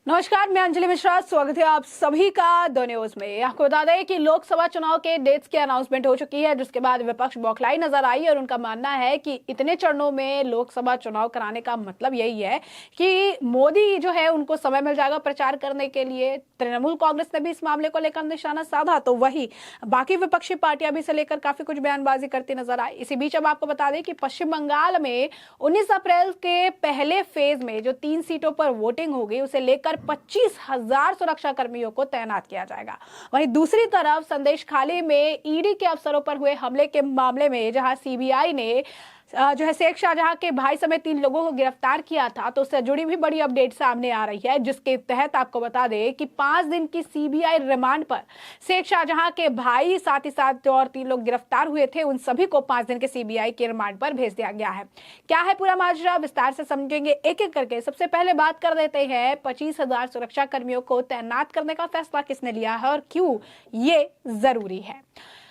नमस्कार, मैं अंजलि मिश्रा। स्वागत है आप सभी का द न्यूज में। आपको बता दें कि लोकसभा चुनाव के डेट्स की अनाउंसमेंट हो चुकी है, जिसके बाद विपक्ष बौखलाई नजर आई और उनका मानना है कि इतने चरणों में लोकसभा चुनाव कराने का मतलब यही है कि मोदी जो है उनको समय मिल जाएगा प्रचार करने के लिए। तृणमूल कांग्रेस ने भी इस मामले को लेकर निशाना साधा, तो वही बाकी विपक्षी पार्टियां भी इसे लेकर काफी कुछ बयानबाजी करती नजर आई। इसी बीच अब आपको बता दें कि पश्चिम बंगाल में 19 अप्रैल के पहले फेज में जो 3 सीटों पर वोटिंग होगी उसे लेकर 25,000 सुरक्षा कर्मियों को तैनात किया जाएगा। वहीं दूसरी तरफ संदेश खाली में ईडी के अफसरों पर हुए हमले के मामले में जहां सीबीआई ने जो है शेख शाहजहां के भाई समेत 3 लोगों को गिरफ्तार किया था, तो उससे जुड़ी भी बड़ी अपडेट सामने आ रही है, जिसके तहत आपको बता दें कि 5 दिन की सीबीआई रिमांड पर शेख शाहजहां के भाई साथ ही साथ जो और 3 लोग गिरफ्तार हुए थे उन सभी को 5 दिन के सीबीआई के रिमांड पर भेज दिया गया है। क्या है पूरा माजरा, विस्तार से समझेंगे एक एक करके। सबसे पहले बात कर देते हैं 25,000 सुरक्षा कर्मियों को तैनात करने का फैसला किसने लिया है और क्यों ये जरूरी है।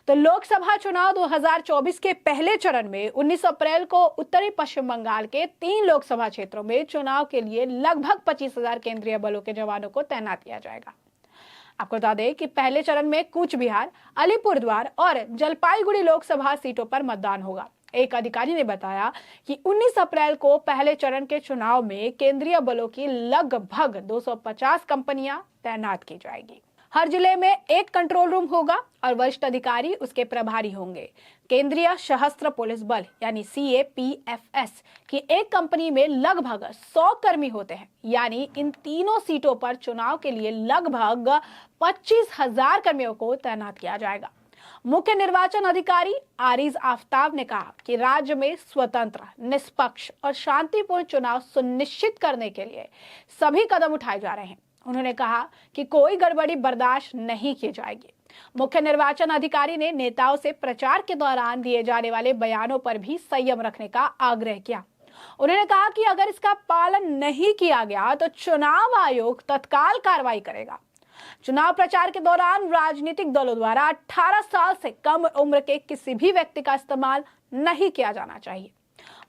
तो लोकसभा चुनाव 2024 के पहले चरण में 19 अप्रैल को उत्तरी पश्चिम बंगाल के 3 लोकसभा क्षेत्रों में चुनाव के लिए लगभग 25,000 केंद्रीय बलों के जवानों को तैनात किया जाएगा। आपको बता दें कि पहले चरण में कूच बिहार, अलीपुरद्वार और जलपाईगुड़ी लोकसभा सीटों पर मतदान होगा। एक अधिकारी ने बताया कि 19 अप्रैल को पहले चरण के चुनाव में केंद्रीय बलों की लगभग 250 कंपनियां तैनात की जाएगी। हर जिले में एक कंट्रोल रूम होगा और वरिष्ठ अधिकारी उसके प्रभारी होंगे। केंद्रीय सशस्त्र पुलिस बल यानी CAPFS की एक कंपनी में लगभग 100 कर्मी होते हैं, यानी इन तीनों सीटों पर चुनाव के लिए लगभग 25,000 कर्मियों को तैनात किया जाएगा। मुख्य निर्वाचन अधिकारी आरिज आफ्ताब ने कहा कि राज्य में स्वतंत्र, निष्पक्ष और शांतिपूर्ण चुनाव सुनिश्चित करने के लिए सभी कदम उठाए जा रहे हैं। उन्होंने कहा कि कोई गड़बड़ी बर्दाश्त नहीं की जाएगी। मुख्य निर्वाचन अधिकारी ने नेताओं से प्रचार के दौरान दिए जाने वाले बयानों पर भी संयम रखने का आग्रह किया। उन्होंने कहा कि अगर इसका पालन नहीं किया गया तो चुनाव आयोग तत्काल कार्रवाई करेगा। चुनाव प्रचार के दौरान राजनीतिक दलों द्वारा 18 साल से कम उम्र के किसी भी व्यक्ति का इस्तेमाल नहीं किया जाना चाहिए।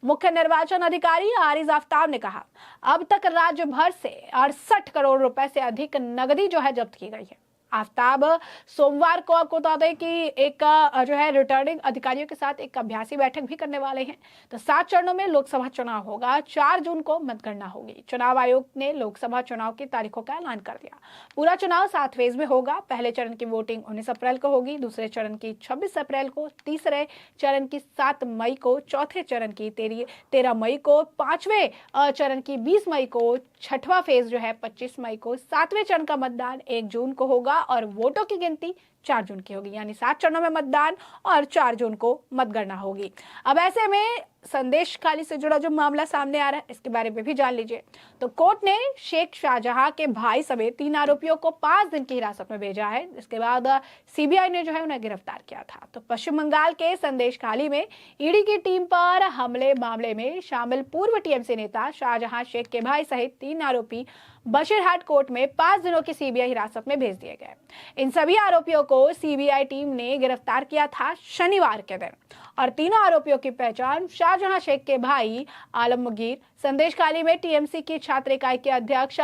मुख्य निर्वाचन अधिकारी आरिज आफ्ताब ने कहा, अब तक राज्य भर से 68 करोड़ रुपए से अधिक नकदी जो है जब्त की गई है। आफ्ताब सोमवार को आपको बता दें कि एक जो है रिटर्निंग अधिकारियों के साथ एक अभ्यासी बैठक भी करने वाले हैं। तो 7 चरणों में लोकसभा चुनाव होगा। 4 जून को मतगणना होगी। चुनाव आयोग ने लोकसभा चुनाव की तारीखों का ऐलान कर दिया। पूरा चुनाव 7 फेज में होगा। पहले चरण की वोटिंग 19 अप्रैल को होगी, दूसरे चरण की 26 अप्रैल को, तीसरे चरण की 7 मई को, चौथे चरण की 13 मई को, 5वें चरण की 20 मई को, 6वां फेज जो है 25 मई को, 7वें चरण का मतदान 1 जून को होगा और वोटों की गिनती 4 जून की होगी। यानी 7 चरणों में मतदान और 4 जून को मतगणना होगी। अब ऐसे में संदेश खाली से जुड़ा जो मामला सामने आ रहा है इसके बारे में भी जान लीजिए। तो कोर्ट ने शेख शाहजहां के भाई समेत 3 आरोपियों को 5 दिन की हिरासत में भेजा है। इसके बाद सीबीआई ने जो है उन्हें गिरफ्तार किया था। तो पश्चिम बंगाल के संदेश खाली में ईडी की टीम पर हमले मामले में शामिल पूर्व टीएमसी नेता शाहजहां शेख के भाई सहित 3 आरोपी बशीरहाट कोर्ट में 5 दिनों की सीबीआई हिरासत में भेज दिए गए। इन सभी आरोपियों को सीबीआई टीम ने गिरफ्तार किया था शनिवार के दिन और तीनों आरोपियों की पहचान शाहजहां शेख के भाई आलमगीर, संदेश खाली में टीएमसी की छात्र इकाई के अध्यक्ष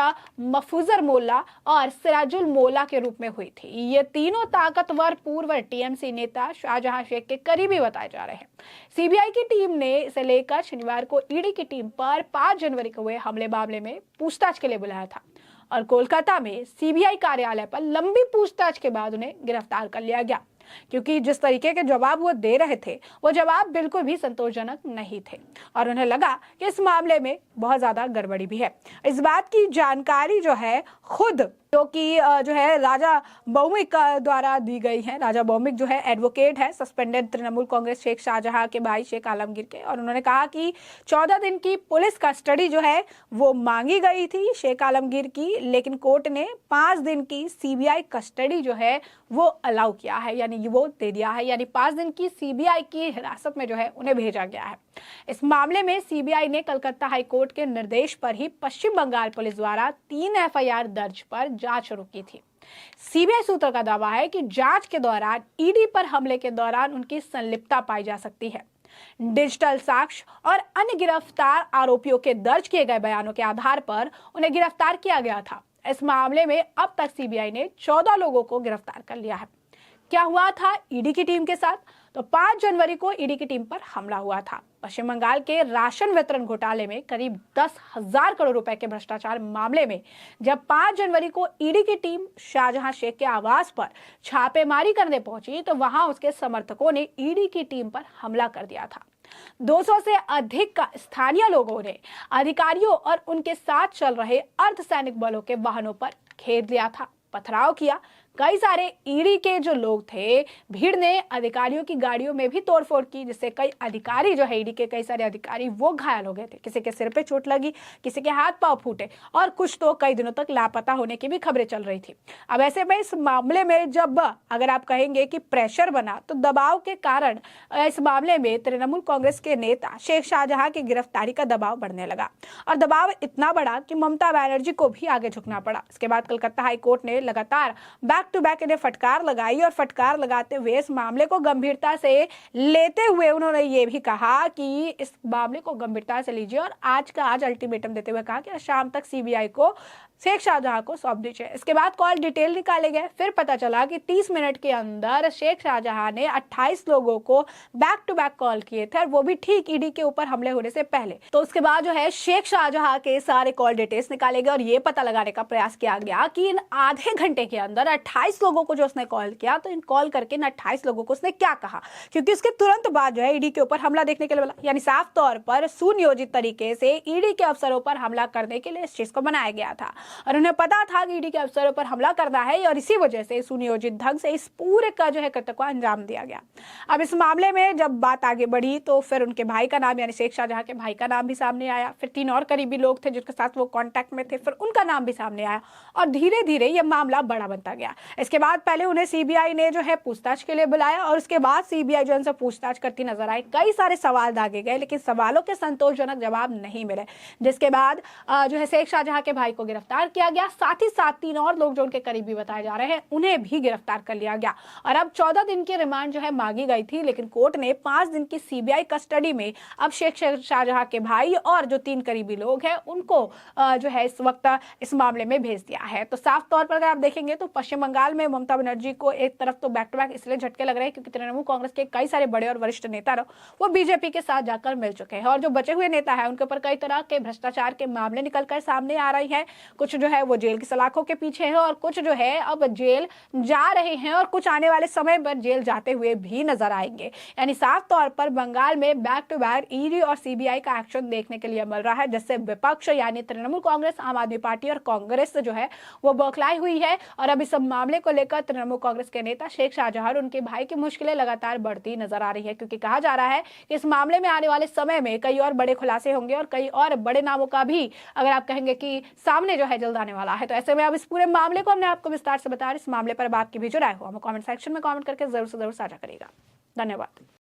मफूजर मोल्ला और सिराजुल मोल्ला के रूप में हुई थी। ये तीनों ताकतवर पूर्व टीएमसी नेता शाहजहां शेख के करीबी बताए जा रहे हैं। सीबीआई की टीम ने इसे लेकर शनिवार को ईडी की टीम पर 5 जनवरी को हुए हमले मामले में पूछताछ के लिए बुलाया था और कोलकाता में सीबीआई कार्यालय पर लंबी पूछताछ के बाद उन्हें गिरफ्तार कर लिया गया, क्योंकि जिस तरीके के जवाब वो दे रहे थे वो जवाब बिल्कुल भी संतोषजनक नहीं थे और उन्हें लगा कि इस मामले में बहुत ज्यादा गड़बड़ी भी है। इस बात की जानकारी जो है खुद जो कि जो है राजा भौमिक द्वारा दी गई है। राजा भौमिक जो है एडवोकेट है सस्पेंडेड तृणमूल कांग्रेस शेख शाहजहां के भाई शेख आलमगीर के, और उन्होंने कहा कि 14 दिन की पुलिस कस्टडी जो है वो मांगी गई थी शेख आलमगीर की, लेकिन कोर्ट ने 5 दिन की सीबीआई कस्टडी जो है वो अलाउ किया है, यानी वो दे दिया है। यानी 5 दिन की सीबीआई की हिरासत में जो है उन्हें भेजा गया है। इस मामले में सीबीआई ने कलकत्ता हाईकोर्ट के निर्देश पर ही पश्चिम बंगाल पुलिस द्वारा 3 एफआईआर दर्ज पर जांच शुरू की थी। सीबीआई सूत्रों का दावा है कि जांच के दौरान ईडी पर हमले के दौरान उनकी संलिप्तता पाई जा सकती है। डिजिटल साक्ष्य और अन्य गिरफ्तार आरोपियों के दर्ज किए गए बयानों के आधार पर उन्हें गिरफ्तार किया गया था। इस मामले में अब तक सीबीआई ने 14 लोगों को गिरफ्तार कर लिया है। क्या हुआ था ईडी की टीम के साथ? तो 5 जनवरी को ईडी की टीम पर हमला हुआ था। पश्चिम बंगाल के राशन वितरण घोटाले में करीब 10,000 करोड़ रुपए के भ्रष्टाचार मामले में जब 5 जनवरी को ईडी की टीम शाहजहां शेख के आवास पर छापेमारी करने पहुंची तो वहां उसके समर्थकों ने ईडी की टीम पर हमला कर दिया था। 200 से अधिक का स्थानीय लोगों ने अधिकारियों और उनके साथ चल रहे अर्धसैनिक बलों के वाहनों पर घेर लिया था, पथराव किया। कई सारे ईडी के जो लोग थे, भीड़ ने अधिकारियों की गाड़ियों में भी तोड़फोड़ की, जिससे कई अधिकारी जो है ईडी के कई सारे अधिकारी वो घायल हो गए थे। किसी के सिर पे चोट लगी, किसी के हाथ पांव फूटे और कुछ तो कई दिनों तक लापता होने की भी खबरें चल रही थी। अब ऐसे में इस मामले में जब अगर आप कहेंगे कि प्रेशर बना तो दबाव के कारण इस मामले में तृणमूल कांग्रेस के नेता शेख शाहजहां की गिरफ्तारी का दबाव बढ़ने लगा और दबाव इतना बढ़ा कि ममता बनर्जी को भी आगे झुकना पड़ा। इसके बाद कलकत्ता हाईकोर्ट ने लगातार बैक टू बैक इन्हें फटकार लगाई और फटकार लगाते हुए इस मामले को गंभीरता से लेते हुए उन्होंने ये भी कहा कि इस मामले को गंभीरता से लीजिए और आज का आज अल्टीमेटम देते हुए कहा कि शाम तक सीबीआई को शेख शाहजहां को सौंप दीजिए। इसके बाद कॉल डिटेल निकाले गए, फिर पता चला कि 30 मिनट के अंदर शेख शाहजहां ने 28 लोगों को बैक टू बैक कॉल किए थे और वो भी ठीक ईडी के ऊपर हमले होने से पहले। तो उसके बाद जो है शेख शाहजहां के सारे कॉल डिटेल्स निकाले गए और ये पता लगाने का प्रयास किया गया कि इन आधे घंटे के अंदर 28 लोगों को जो उसने कॉल किया तो इन कॉल करके इन 28 लोगों को उसने क्या कहा, क्योंकि उसके तुरंत बाद जो है ईडी के ऊपर हमला देखने के लिए मिला। यानी साफ तौर पर सुनियोजित तरीके से ईडी के अफसरों पर हमला करने के लिए इस चीज को बनाया गया था और उन्हें पता था कि ईडी के अफसरों पर हमला करना है और इसी वजह से सुनियोजित ढंग से इस पूरे का जो है कृत्य को अंजाम दिया गया। अब इस मामले में जब बात आगे बढ़ी तो फिर उनके भाई का नाम यानी शेख शाहजहां के भाई का नाम भी सामने आया, फिर 3 और करीबी लोग थे जिनके साथ वो कांटेक्ट में थे, फिर उनका नाम भी सामने आया और धीरे धीरे ये मामला बड़ा बनता गया। इसके बाद पहले उन्हें सीबीआई ने जो है पूछताछ के लिए बुलाया और उसके बाद सीबीआई जो उनसे पूछताछ करती नजर आई। कई सारे सवाल दागे गए लेकिन सवालों के संतोषजनक जवाब नहीं मिले, जिसके बाद जो है शेख शाहजहां के भाई को गिरफ्तार किया गया। साथ ही साथ 3 और लोग जो उनके करीबी बताए जा रहे हैं उन्हें भी गिरफ्तार कर लिया गया और अब 14 दिन की रिमांड जो है मांगी गई थी, लेकिन कोर्ट ने 5 दिन की सीबीआई कस्टडी में अब शेख शाहजहां के भाई और जो 3 करीबी लोग हैं उनको जो है इस वक्त इस मामले में भेज दिया है। तो साफ तौर पर अगर आप देखेंगे तो पश्चिम बंगाल में ममता बनर्जी को एक तरफ तो बैक टू बैक इसलिए झटके लग रहे हैं क्योंकि तृणमूल कांग्रेस के कई सारे बड़े और वरिष्ठ नेता वो बीजेपी के साथ जाकर मिल चुके हैं और जो बचे हुए नेता है उनके ऊपर कई तरह के भ्रष्टाचार के मामले निकलकर सामने आ रही है। कुछ जो है वो जेल की सलाखों के पीछे है और कुछ जो है अब जेल जा रहे हैं और कुछ आने वाले समय पर जेल जाते हुए भी नजर आएंगे। यानी साफ तौर पर बंगाल में बैक टू बैक ईडी और सीबीआई का एक्शन देखने के लिए मिल रहा है, जिससे विपक्ष यानी तृणमूल कांग्रेस, आम आदमी पार्टी और कांग्रेस जो है वो बौखलाई हुई है और अब इस मामले को लेकर तृणमूल कांग्रेस के नेता शेख शाहजहां और उनके भाई की मुश्किलें लगातार बढ़ती नजर आ रही है, क्योंकि कहा जा रहा है कि इस मामले में आने वाले समय में कई और बड़े खुलासे होंगे और कई और बड़े नामों का भी अगर आप कहेंगे कि सामने जो है जल्द आने वाला है। तो ऐसे में अब इस पूरे मामले को हमने आपको विस्तार से बता रहे, इस मामले पर आपकी भी जो राय हो हमें कमेंट सेक्शन में कमेंट करके जरूर से जरूर साझा करेगा। धन्यवाद।